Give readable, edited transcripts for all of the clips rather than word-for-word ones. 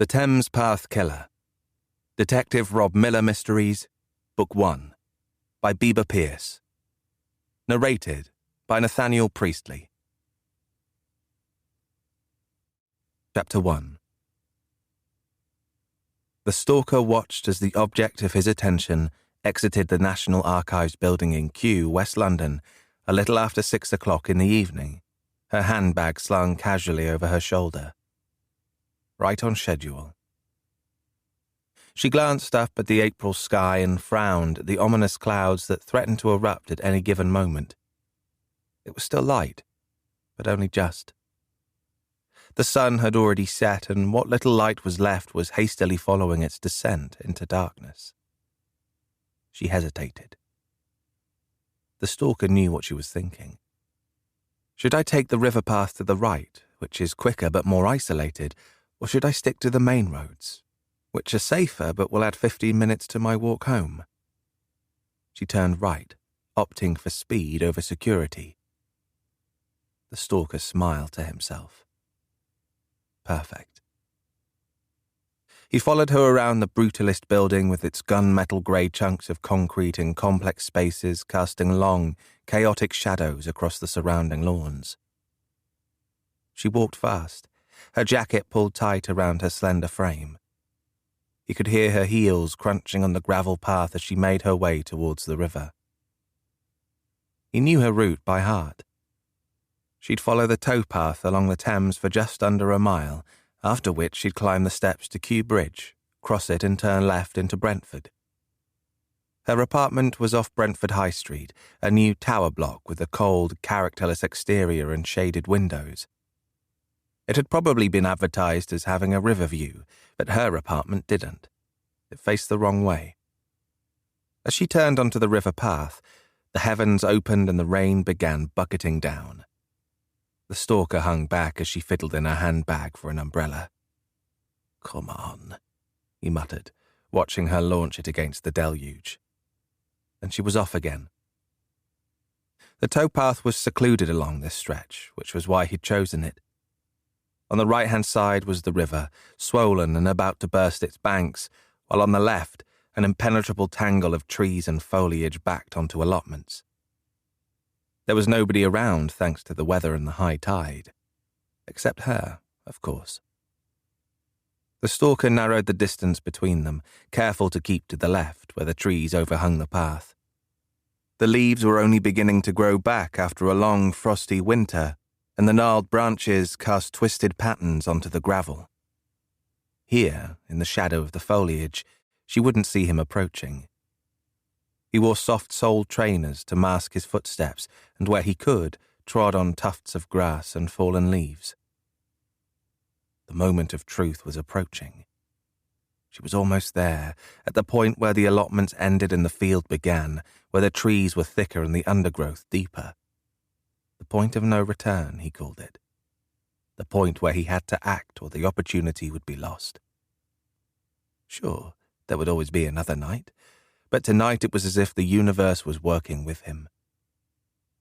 The Thames Path Killer. Detective Rob Miller Mysteries, Book 1, by BIBA Pearce. Narrated by Nathaniel Priestley. Chapter 1. The stalker watched as the object of his attention exited the National Archives building in Kew, West London, a little after 6 o'clock in the evening, her handbag slung casually over her shoulder. Right on schedule. She glanced up at the April sky and frowned at the ominous clouds that threatened to erupt at any given moment. It was still light, but only just. The sun had already set, and what little light was left was hastily following its descent into darkness. She hesitated. The stalker knew what she was thinking. Should I take the river path to the right, which is quicker but more isolated, or should I stick to the main roads, which are safer but will add 15 minutes to my walk home? She turned right, opting for speed over security. The stalker smiled to himself. Perfect. He followed her around the brutalist building with its gunmetal grey chunks of concrete in complex spaces casting long, chaotic shadows across the surrounding lawns. She walked fast, her jacket pulled tight around her slender frame. He could hear her heels crunching on the gravel path as she made her way towards the river. He knew her route by heart. She'd follow the towpath along the Thames for just under a mile, after which she'd climb the steps to Kew Bridge, cross it and turn left into Brentford. Her apartment was off Brentford High Street, a new tower block with a cold, characterless exterior and shaded windows. It had probably been advertised as having a river view, but her apartment didn't. It faced the wrong way. As she turned onto the river path, the heavens opened and the rain began bucketing down. The stalker hung back as she fiddled in her handbag for an umbrella. "Come on," he muttered, watching her launch it against the deluge. And she was off again. The towpath was secluded along this stretch, which was why he'd chosen it. On the right-hand side was the river, swollen and about to burst its banks, while on the left, an impenetrable tangle of trees and foliage backed onto allotments. There was nobody around thanks to the weather and the high tide. Except her, of course. The stalker narrowed the distance between them, careful to keep to the left, where the trees overhung the path. The leaves were only beginning to grow back after a long, frosty winter, and the gnarled branches cast twisted patterns onto the gravel. Here, in the shadow of the foliage, she wouldn't see him approaching. He wore soft-soled trainers to mask his footsteps, and where he could, trod on tufts of grass and fallen leaves. The moment of truth was approaching. She was almost there, at the point where the allotments ended and the field began, where the trees were thicker and the undergrowth deeper. The point of no return, he called it. The point where he had to act or the opportunity would be lost. Sure, there would always be another night, but tonight it was as if the universe was working with him.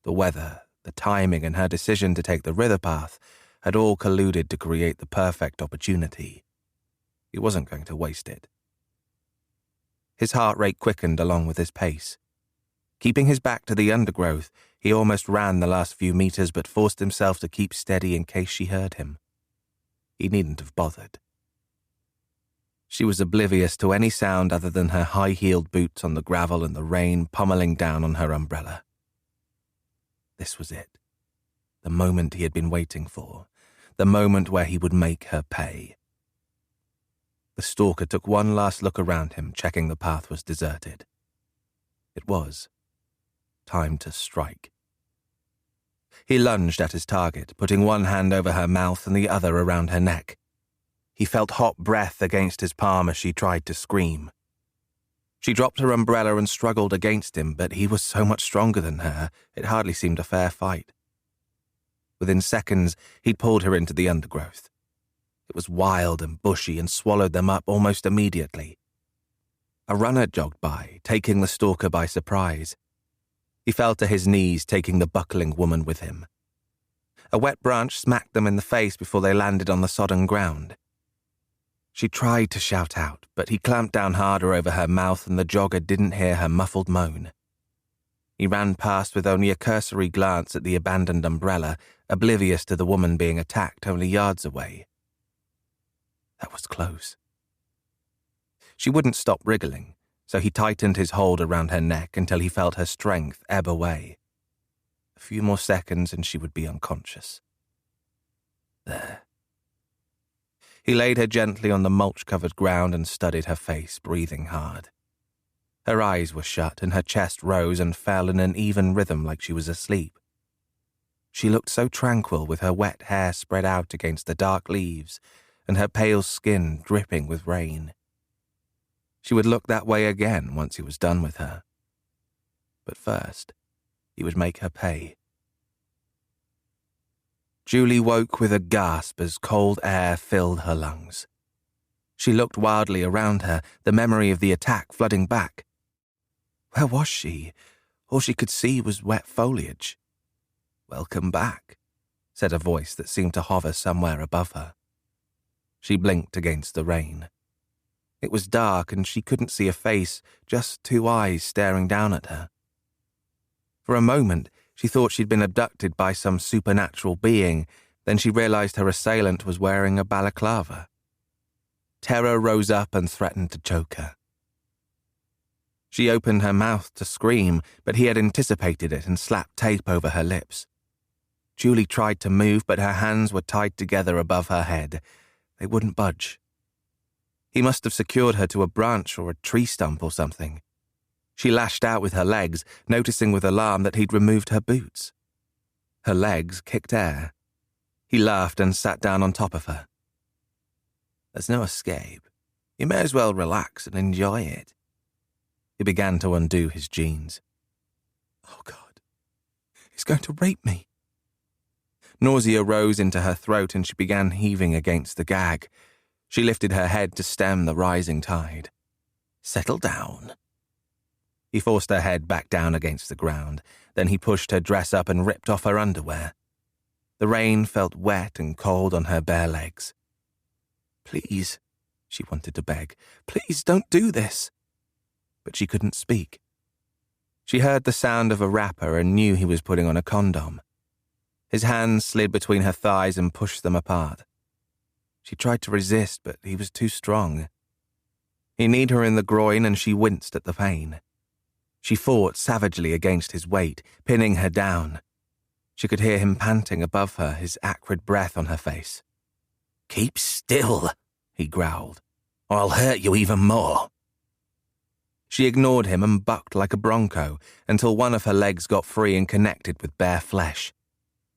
The weather, the timing, and her decision to take the river path had all colluded to create the perfect opportunity. He wasn't going to waste it. His heart rate quickened along with his pace. Keeping his back to the undergrowth, he almost ran the last few meters but forced himself to keep steady in case she heard him. He needn't have bothered. She was oblivious to any sound other than her high-heeled boots on the gravel and the rain pummeling down on her umbrella. This was it. The moment he had been waiting for. The moment where he would make her pay. The stalker took one last look around him, checking the path was deserted. It was. Time to strike. He lunged at his target, putting one hand over her mouth and the other around her neck. He felt hot breath against his palm as she tried to scream. She dropped her umbrella and struggled against him, but he was so much stronger than her, it hardly seemed a fair fight. Within seconds, he'd pulled her into the undergrowth. It was wild and bushy and swallowed them up almost immediately. A runner jogged by, taking the stalker by surprise. He fell to his knees, taking the buckling woman with him. A wet branch smacked them in the face before they landed on the sodden ground. She tried to shout out, but he clamped down harder over her mouth and the jogger didn't hear her muffled moan. He ran past with only a cursory glance at the abandoned umbrella, oblivious to the woman being attacked only yards away. That was close. She wouldn't stop wriggling, so he tightened his hold around her neck until he felt her strength ebb away. A few more seconds and she would be unconscious. There. He laid her gently on the mulch-covered ground and studied her face, breathing hard. Her eyes were shut and her chest rose and fell in an even rhythm like she was asleep. She looked so tranquil with her wet hair spread out against the dark leaves and her pale skin dripping with rain. She would look that way again once he was done with her. But first, he would make her pay. Julie woke with a gasp as cold air filled her lungs. She looked wildly around her, the memory of the attack flooding back. Where was she? All she could see was wet foliage. "Welcome back," said a voice that seemed to hover somewhere above her. She blinked against the rain. It was dark and she couldn't see a face, just two eyes staring down at her. For a moment, she thought she'd been abducted by some supernatural being, then she realized her assailant was wearing a balaclava. Terror rose up and threatened to choke her. She opened her mouth to scream, but he had anticipated it and slapped tape over her lips. Julie tried to move, but her hands were tied together above her head. They wouldn't budge. He must have secured her to a branch or a tree stump or something. She lashed out with her legs, noticing with alarm that he'd removed her boots. Her legs kicked air. He laughed and sat down on top of her. "There's no escape. You may as well relax and enjoy it." He began to undo his jeans. "Oh, God. He's going to rape me." Nausea rose into her throat and she began heaving against the gag. She lifted her head to stem the rising tide. "Settle down." He forced her head back down against the ground. Then he pushed her dress up and ripped off her underwear. The rain felt wet and cold on her bare legs. "Please," she wanted to beg. "Please don't do this." But she couldn't speak. She heard the sound of a wrapper and knew he was putting on a condom. His hands slid between her thighs and pushed them apart. She tried to resist, but he was too strong. He kneed her in the groin and she winced at the pain. She fought savagely against his weight, pinning her down. She could hear him panting above her, his acrid breath on her face. "Keep still," he growled, "or I'll hurt you even more." She ignored him and bucked like a bronco until one of her legs got free and connected with bare flesh.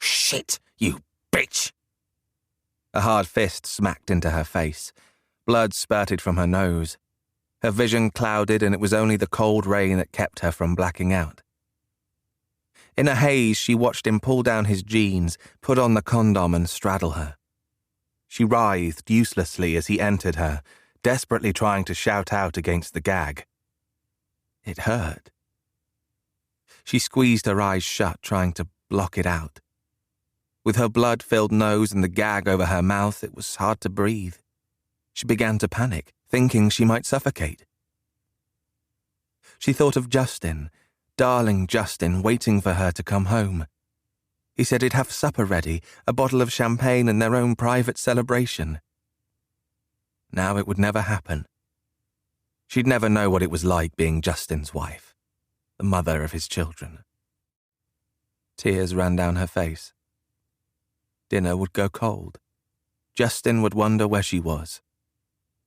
"Shit, you bitch!" A hard fist smacked into her face. Blood spurted from her nose. Her vision clouded and it was only the cold rain that kept her from blacking out. In a haze, she watched him pull down his jeans, put on the condom and straddle her. She writhed uselessly as he entered her, desperately trying to shout out against the gag. It hurt. She squeezed her eyes shut, trying to block it out. With her blood-filled nose and the gag over her mouth, it was hard to breathe. She began to panic, thinking she might suffocate. She thought of Justin, darling Justin, waiting for her to come home. He said he'd have supper ready, a bottle of champagne and their own private celebration. Now it would never happen. She'd never know what it was like being Justin's wife, the mother of his children. Tears ran down her face. Dinner would go cold. Justin would wonder where she was.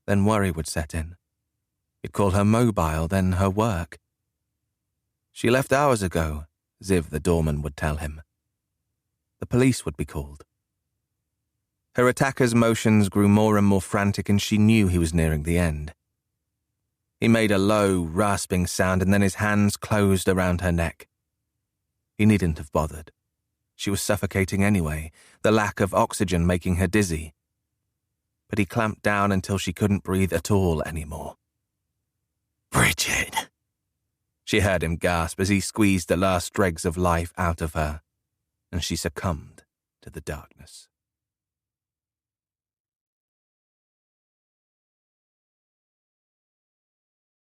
Then worry would set in. He'd call her mobile, then her work. "She left hours ago," Ziv the doorman would tell him. The police would be called. Her attacker's motions grew more and more frantic and she knew he was nearing the end. He made a low, rasping sound and then his hands closed around her neck. He needn't have bothered. She was suffocating anyway, the lack of oxygen making her dizzy. But he clamped down until she couldn't breathe at all anymore. "Bridget!" She heard him gasp as he squeezed the last dregs of life out of her, and she succumbed to the darkness.